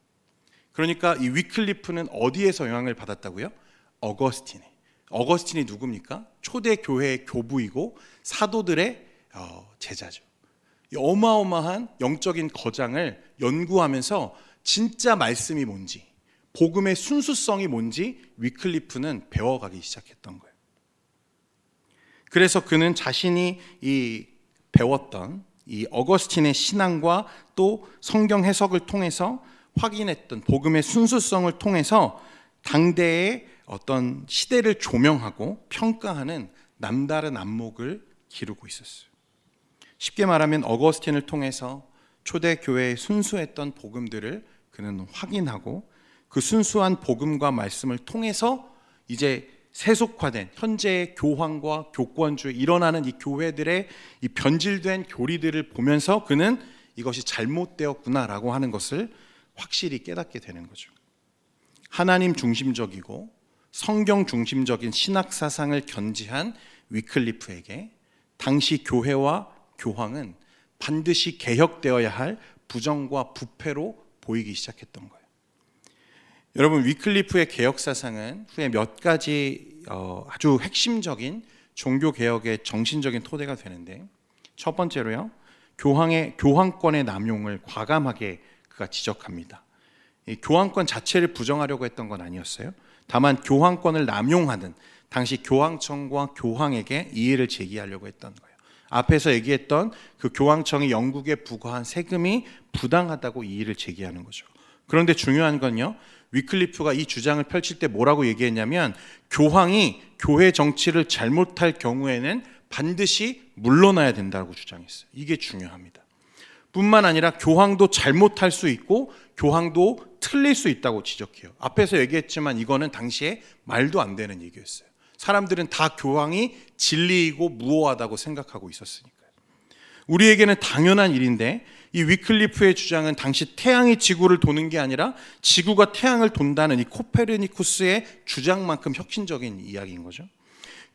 그러니까 이 위클리프는 어디에서 영향을 받았다고요? 어거스틴이 누굽니까? 초대 교회의 교부이고 사도들의 제자죠. 이 어마어마한 영적인 거장을 연구하면서 진짜 말씀이 뭔지, 복음의 순수성이 뭔지 위클리프는 배워가기 시작했던 거예요. 그래서 그는 자신이 이 배웠던 이 어거스틴의 신앙과 또 성경 해석을 통해서 확인했던 복음의 순수성을 통해서 당대의 어떤 시대를 조명하고 평가하는 남다른 안목을 기르고 있었어요. 쉽게 말하면 어거스틴을 통해서 초대교회의 순수했던 복음들을 그는 확인하고, 그 순수한 복음과 말씀을 통해서 이제 세속화된 현재의 교황과 교권주의 일어나는 이 교회들의 이 변질된 교리들을 보면서 그는 이것이 잘못되었구나라고 하는 것을 확실히 깨닫게 되는 거죠. 하나님 중심적이고 성경 중심적인 신학 사상을 견지한 위클리프에게 당시 교회와 교황은 반드시 개혁되어야 할 부정과 부패로 보이기 시작했던 거예요. 여러분, 위클리프의 개혁 사상은 후에 몇 가지 아주 핵심적인 종교 개혁의 정신적인 토대가 되는데, 첫 번째로요, 교황권의 남용을 과감하게 그가 지적합니다. 이 교황권 자체를 부정하려고 했던 건 아니었어요. 다만 교황권을 남용하는 당시 교황청과 교황에게 이의를 제기하려고 했던 거예요. 앞에서 얘기했던 그 교황청이 영국에 부과한 세금이 부당하다고 이의를 제기하는 거죠. 그런데 중요한 건요, 위클리프가 이 주장을 펼칠 때 뭐라고 얘기했냐면, 교황이 교회 정치를 잘못할 경우에는 반드시 물러나야 된다고 주장했어요. 이게 중요합니다. 뿐만 아니라 교황도 잘못할 수 있고 교황도 틀릴 수 있다고 지적해요. 앞에서 얘기했지만 이거는 당시에 말도 안 되는 얘기였어요. 사람들은 다 교황이 진리이고 무오하다고 생각하고 있었으니까요. 우리에게는 당연한 일인데, 이 위클리프의 주장은 당시 태양이 지구를 도는 게 아니라 지구가 태양을 돈다는 이 코페르니쿠스의 주장만큼 혁신적인 이야기인 거죠.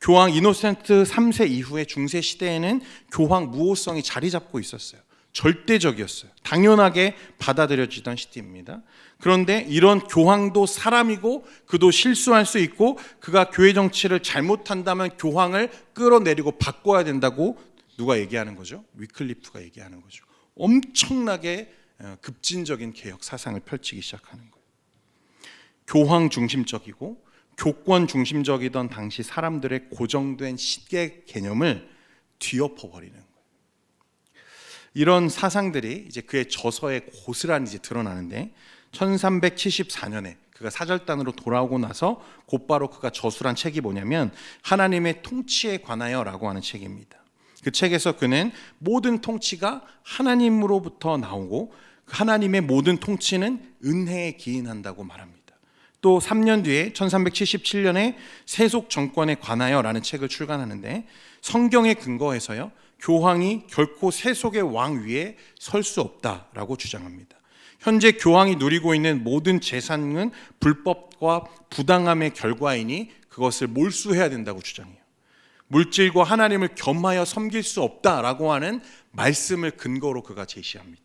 교황 이노센트 3세 이후의 중세 시대에는 교황 무호성이 자리 잡고 있었어요. 절대적이었어요. 당연하게 받아들여지던 시대입니다. 그런데 이런 교황도 사람이고 그도 실수할 수 있고 그가 교회 정치를 잘못한다면 교황을 끌어내리고 바꿔야 된다고 누가 얘기하는 거죠? 위클리프가 얘기하는 거죠. 엄청나게 급진적인 개혁 사상을 펼치기 시작하는 거예요. 교황 중심적이고 교권 중심적이던 당시 사람들의 고정된 시계 개념을 뒤엎어버리는 거예요. 이런 사상들이 이제 그의 저서에 고스란히 이제 드러나는데 1374년에 그가 사절단으로 돌아오고 나서 곧바로 그가 저술한 책이 뭐냐면 하나님의 통치에 관하여라고 하는 책입니다. 그 책에서 그는 모든 통치가 하나님으로부터 나오고 하나님의 모든 통치는 은혜에 기인한다고 말합니다. 또 3년 뒤에 1377년에 세속 정권에 관하여라는 책을 출간하는데 성경에 근거해서요 교황이 결코 세속의 왕 위에 설 수 없다라고 주장합니다. 현재 교황이 누리고 있는 모든 재산은 불법과 부당함의 결과이니 그것을 몰수해야 된다고 주장해요. 물질과 하나님을 겸하여 섬길 수 없다라고 하는 말씀을 근거로 그가 제시합니다.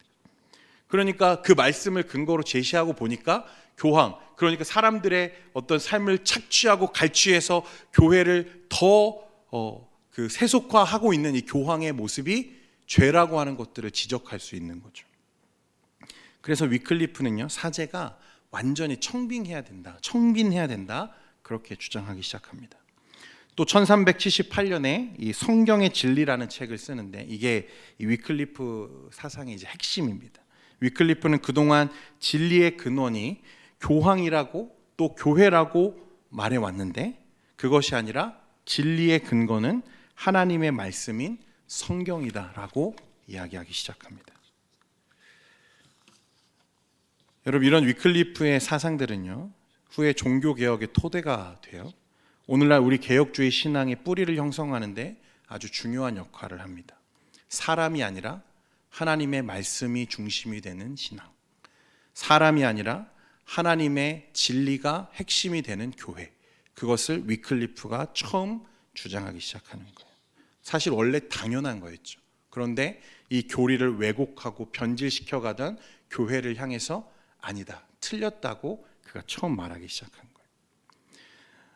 그러니까 그 말씀을 근거로 제시하고 보니까 교황, 그러니까 사람들의 어떤 삶을 착취하고 갈취해서 교회를 더 세속화하고 있는 이 교황의 모습이 죄라고 하는 것들을 지적할 수 있는 거죠. 그래서 위클리프는요 사제가 완전히 청빙해야 된다 그렇게 주장하기 시작합니다. 또 1378년에 이 성경의 진리라는 책을 쓰는데 이게 이 위클리프 사상의 이제 핵심입니다. 위클리프는 그동안 진리의 근원이 교황이라고 또 교회라고 말해왔는데 그것이 아니라 진리의 근거는 하나님의 말씀인 성경이다라고 이야기하기 시작합니다. 여러분 이런 위클리프의 사상들은요 후에 종교개혁의 토대가 돼요. 오늘날 우리 개혁주의 신앙의 뿌리를 형성하는데 아주 중요한 역할을 합니다. 사람이 아니라 하나님의 말씀이 중심이 되는 신앙, 사람이 아니라 하나님의 진리가 핵심이 되는 교회, 그것을 위클리프가 처음 주장하기 시작하는 거예요. 사실 원래 당연한 거였죠. 그런데 이 교리를 왜곡하고 변질시켜가던 교회를 향해서 아니다, 틀렸다고 그가 처음 말하기 시작한 거예요.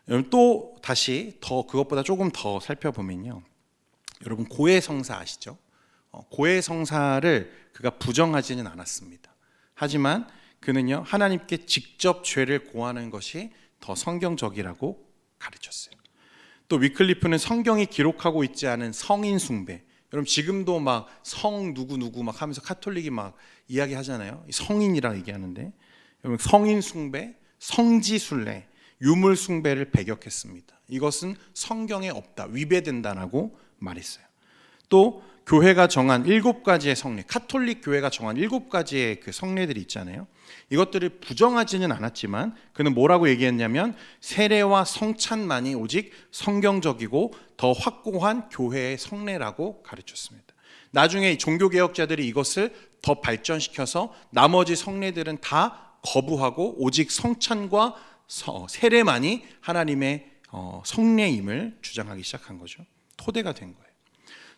여러분 또 다시 그것보다 조금 더 살펴보면요, 여러분 고해성사 아시죠? 고해성사를 그가 부정하지는 않았습니다. 하지만 그는요 하나님께 직접 죄를 고하는 것이 더 성경적이라고 가르쳤어요. 또 위클리프는 성경이 기록하고 있지 않은 성인 숭배, 여러분 지금도 막 성 누구 막 하면서 카톨릭이 막 이야기하잖아요. 성인이라 얘기하는데 여러분 성인 숭배, 성지 순례, 유물 숭배를 배격했습니다. 이것은 성경에 없다, 위배된다라고 말했어요. 또 교회가 정한 7가지의 성례, 카톨릭 교회가 정한 7가지의 그 성례들이 있잖아요. 이것들을 부정하지는 않았지만 그는 뭐라고 얘기했냐면 세례와 성찬만이 오직 성경적이고 더 확고한 교회의 성례라고 가르쳤습니다. 나중에 종교개혁자들이 이것을 더 발전시켜서 나머지 성례들은 다 거부하고 오직 성찬과 세례만이 하나님의 성례임을 주장하기 시작한 거죠. 토대가 된 거예요.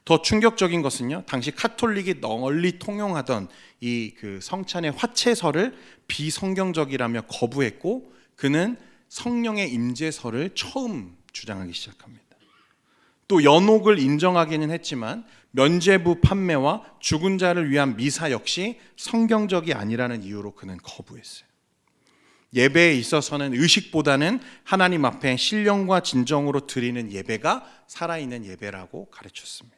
더 충격적인 것은요, 당시 카톨릭이 널리 통용하던 이 그 성찬의 화채설을 비성경적이라며 거부했고 그는 성령의 임재설을 처음 주장하기 시작합니다. 또 연옥을 인정하기는 했지만 면죄부 판매와 죽은 자를 위한 미사 역시 성경적이 아니라는 이유로 그는 거부했어요. 예배에 있어서는 의식보다는 하나님 앞에 신령과 진정으로 드리는 예배가 살아있는 예배라고 가르쳤습니다.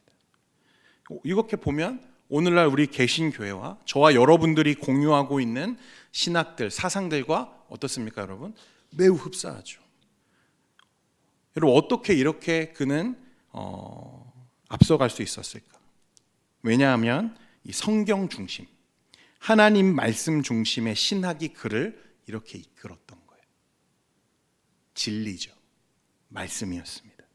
이렇게 보면 오늘날 우리 개신교회와 저와 여러분들이 공유하고 있는 신학들, 사상들과 어떻습니까 여러분? 매우 흡사하죠. 여러분 어떻게 이렇게 그는 앞서갈 수 있었을까? 왜냐하면 이 성경 중심, 하나님 말씀 중심의 신학이 그를 이렇게 이끌었던 거예요. 진리죠. 말씀이었습니다.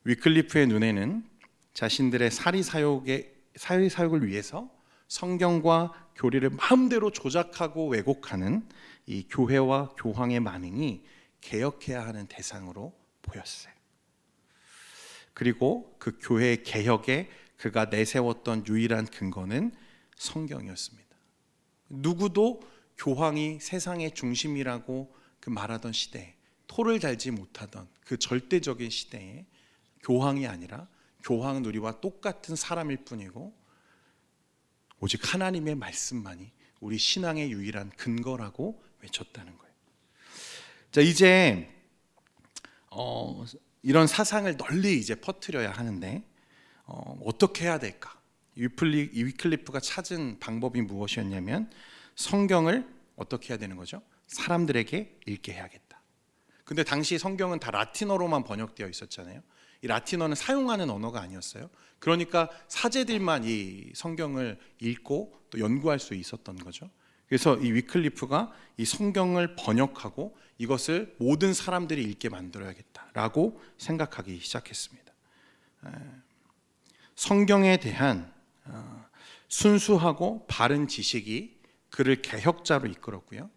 위클리프의 눈에는 자신들의 사리사욕을 위해서 성경과 교리를 마음대로 조작하고 왜곡하는 이 교회와 교황의 만행이 개혁해야 하는 대상으로 보였어요. 그리고 그 교회의 개혁에 그가 내세웠던 유일한 근거는 성경이었습니다. 누구도 교황이 세상의 중심이라고 그 말하던 시대에, 토를 달지 못하던 그 절대적인 시대에 교황이 아니라 교황 누리와 똑같은 사람일 뿐이고 오직 하나님의 말씀만이 우리 신앙의 유일한 근거라고 외쳤다는 거예요. 자, 이제 이런 사상을 널리 이제 퍼뜨려야 하는데 어떻게 해야 될까? 위클리프가 찾은 방법이 무엇이었냐면 성경을 어떻게 해야 되는 거죠? 사람들에게 읽게 해야겠다. 근데 당시 성경은 다 라틴어로만 번역되어 있었잖아요. 이 라틴어는 사용하는 언어가 아니었어요. 그러니까 사제들만 이 성경을 읽고 또 연구할 수 있었던 거죠. 그래서 이 위클리프가 이 성경을 번역하고 이것을 모든 사람들이 읽게 만들어야겠다라고 생각하기 시작했습니다. 성경에 대한 순수하고 바른 지식이 그를 개혁자로 이끌었고요.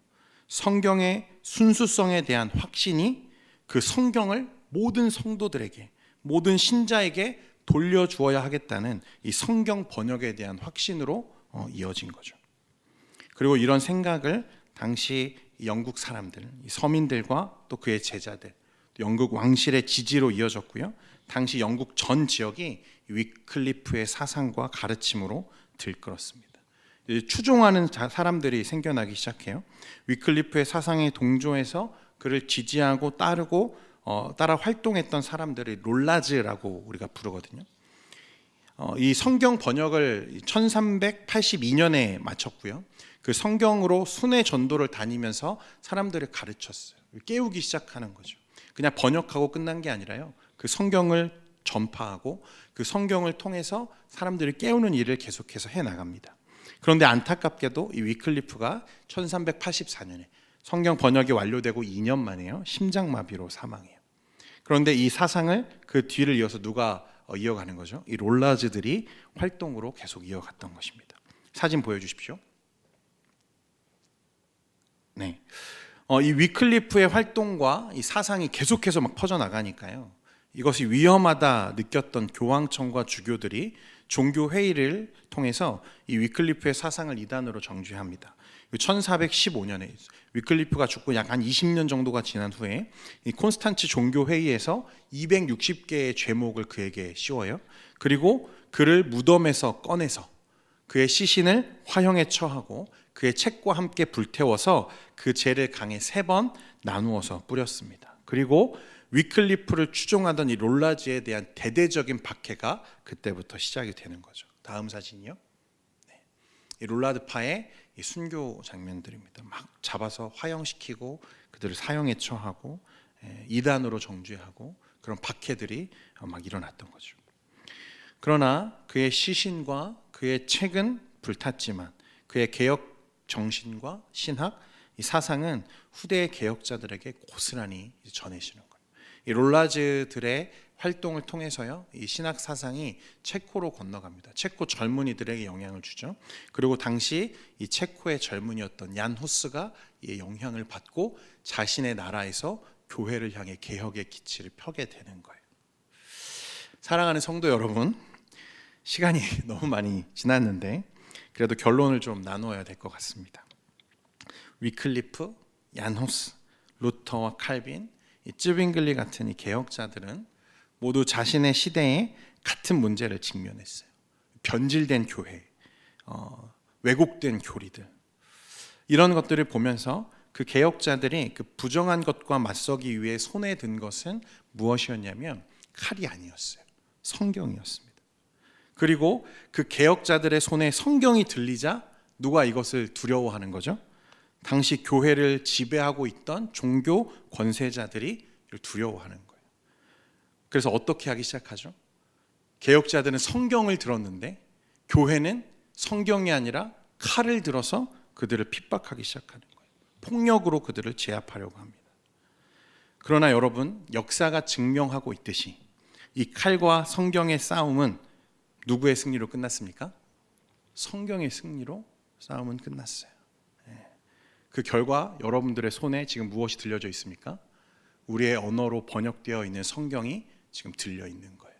성경의 순수성에 대한 확신이 그 성경을 모든 성도들에게, 모든 신자에게 돌려주어야 하겠다는 이 성경 번역에 대한 확신으로 이어진 거죠. 그리고 이런 생각을 당시 영국 사람들, 서민들과 또 그의 제자들, 영국 왕실의 지지로 이어졌고요. 당시 영국 전 지역이 위클리프의 사상과 가르침으로 들끓었습니다. 추종하는 사람들이 생겨나기 시작해요. 위클리프의 사상에 동조해서 그를 지지하고 따라 활동했던 사람들을 롤라즈라고 우리가 부르거든요. 이 성경 번역을 1382년에 마쳤고요. 그 성경으로 순회 전도를 다니면서 사람들을 가르쳤어요. 깨우기 시작하는 거죠. 그냥 번역하고 끝난 게 아니라요. 그 성경을 전파하고 그 성경을 통해서 사람들을 깨우는 일을 계속해서 해나갑니다. 그런데 안타깝게도 이 위클리프가 1384년에 성경 번역이 완료되고 2년 만에요. 심장마비로 사망해요. 그런데 이 사상을 그 뒤를 이어서 누가 이어가는 거죠? 이 롤라즈들이 활동으로 계속 이어갔던 것입니다. 사진 보여주십시오. 네, 이 위클리프의 활동과 이 사상이 계속해서 막 퍼져나가니까요. 이것이 위험하다 느꼈던 교황청과 주교들이 종교 회의를 통해서 이 위클리프의 사상을 이단으로 정죄합니다. 1415년에 위클리프가 죽고 약 한 20년 정도가 지난 후에 이 콘스탄츠 종교 회의에서 260개의 죄목을 그에게 씌워요. 그리고 그를 무덤에서 꺼내서 그의 시신을 화형에 처하고 그의 책과 함께 불태워서 그 죄를 강에 3번 나누어서 뿌렸습니다. 그리고 위클리프를 추종하던 이 롤라즈에 대한 대대적인 박해가 그때부터 시작이 되는 거죠. 다음 사진이요. 네. 이 롤라드파의 이 순교 장면들입니다. 막 잡아서 화형시키고 그들을 사형에 처하고 이단으로 정죄하고 그런 박해들이 막 일어났던 거죠. 그러나 그의 시신과 그의 책은 불탔지만 그의 개혁 정신과 신학, 이 사상은 후대의 개혁자들에게 고스란히 전해지는 거예요. 이 롤라즈들의 활동을 통해서요, 이 신학 사상이 체코로 건너갑니다. 체코 젊은이들에게 영향을 주죠. 그리고 당시 이 체코의 젊은이였던 얀 후스가 이 영향을 받고 자신의 나라에서 교회를 향해 개혁의 기치를 펴게 되는 거예요. 사랑하는 성도 여러분, 시간이 너무 많이 지났는데 그래도 결론을 좀 나누어야 될 것 같습니다. 위클리프, 얀 후스, 루터와 칼빈, 이 쯔빙글리 같은 이 개혁자들은 모두 자신의 시대에 같은 문제를 직면했어요. 변질된 교회, 왜곡된 교리들, 이런 것들을 보면서 그 개혁자들이 그 부정한 것과 맞서기 위해 손에 든 것은 무엇이었냐면 칼이 아니었어요. 성경이었습니다. 그리고 그 개혁자들의 손에 성경이 들리자 누가 이것을 두려워하는 거죠? 당시 교회를 지배하고 있던 종교 권세자들이 이를 두려워하는 거예요. 그래서 어떻게 하기 시작하죠? 개혁자들은 성경을 들었는데 교회는 성경이 아니라 칼을 들어서 그들을 핍박하기 시작하는 거예요. 폭력으로 그들을 제압하려고 합니다. 그러나 여러분, 역사가 증명하고 있듯이 이 칼과 성경의 싸움은 누구의 승리로 끝났습니까? 성경의 승리로 싸움은 끝났어요. 그 결과 여러분들의 손에 지금 무엇이 들려져 있습니까? 우리의 언어로 번역되어 있는 성경이 지금 들려 있는 거예요.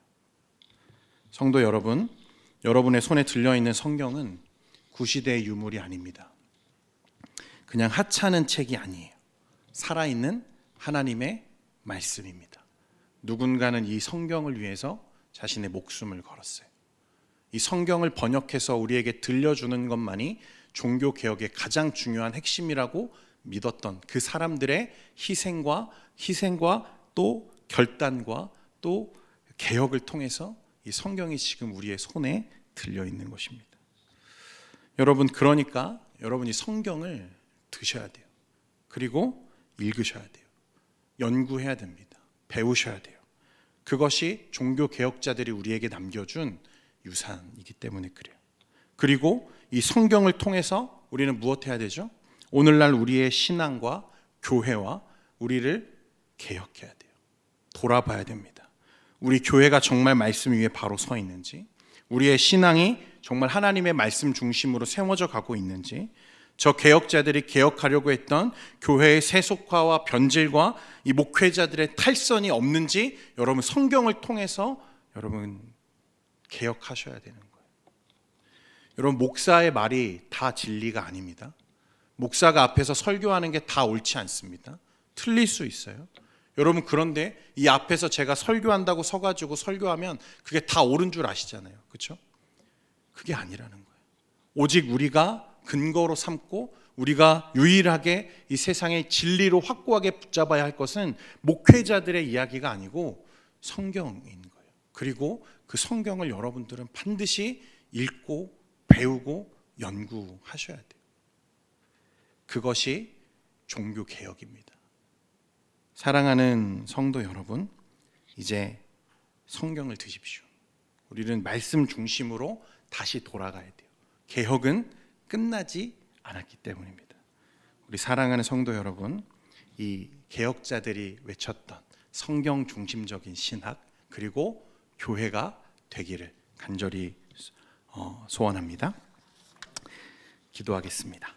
성도 여러분, 여러분의 손에 들려 있는 성경은 구시대의 유물이 아닙니다. 그냥 하찮은 책이 아니에요. 살아있는 하나님의 말씀입니다. 누군가는 이 성경을 위해서 자신의 목숨을 걸었어요. 이 성경을 번역해서 우리에게 들려주는 것만이 종교개혁의 가장 중요한 핵심이라고 믿었던 그 사람들의 희생과 또 결단과 또 개혁을 통해서 이 성경이 지금 우리의 손에 들려 있는 것입니다. 여러분, 그러니까 여러분이 성경을 드셔야 돼요. 그리고 읽으셔야 돼요. 연구해야 됩니다. 배우셔야 돼요. 그것이 종교개혁자들이 우리에게 남겨준 유산이기 때문에 그래요. 그리고 이 성경을 통해서 우리는 무엇 해야 되죠? 오늘날 우리의 신앙과 교회와 우리를 개혁해야 돼요. 돌아봐야 됩니다. 우리 교회가 정말 말씀 위에 바로 서 있는지, 우리의 신앙이 정말 하나님의 말씀 중심으로 세워져 가고 있는지, 저 개혁자들이 개혁하려고 했던 교회의 세속화와 변질과 이 목회자들의 탈선이 없는지 여러분 성경을 통해서 여러분 개혁하셔야 되는 거예요. 여러분, 목사의 말이 다 진리가 아닙니다. 목사가 앞에서 설교하는 게 다 옳지 않습니다. 틀릴 수 있어요. 여러분, 그런데 이 앞에서 제가 설교한다고 서가지고 설교하면 그게 다 옳은 줄 아시잖아요. 그렇죠? 그게 아니라는 거예요. 오직 우리가 근거로 삼고 우리가 유일하게 이 세상의 진리로 확고하게 붙잡아야 할 것은 목회자들의 이야기가 아니고 성경인 거예요. 그리고 그 성경을 여러분들은 반드시 읽고 배우고 연구하셔야 돼요. 그것이 종교개혁입니다. 사랑하는 성도 여러분, 이제 성경을 드십시오. 우리는 말씀 중심으로 다시 돌아가야 돼요. 개혁은 끝나지 않았기 때문입니다. 우리 사랑하는 성도 여러분, 이 개혁자들이 외쳤던 성경 중심적인 신학 그리고 교회가 되기를 간절히 소원합니다. 기도하겠습니다.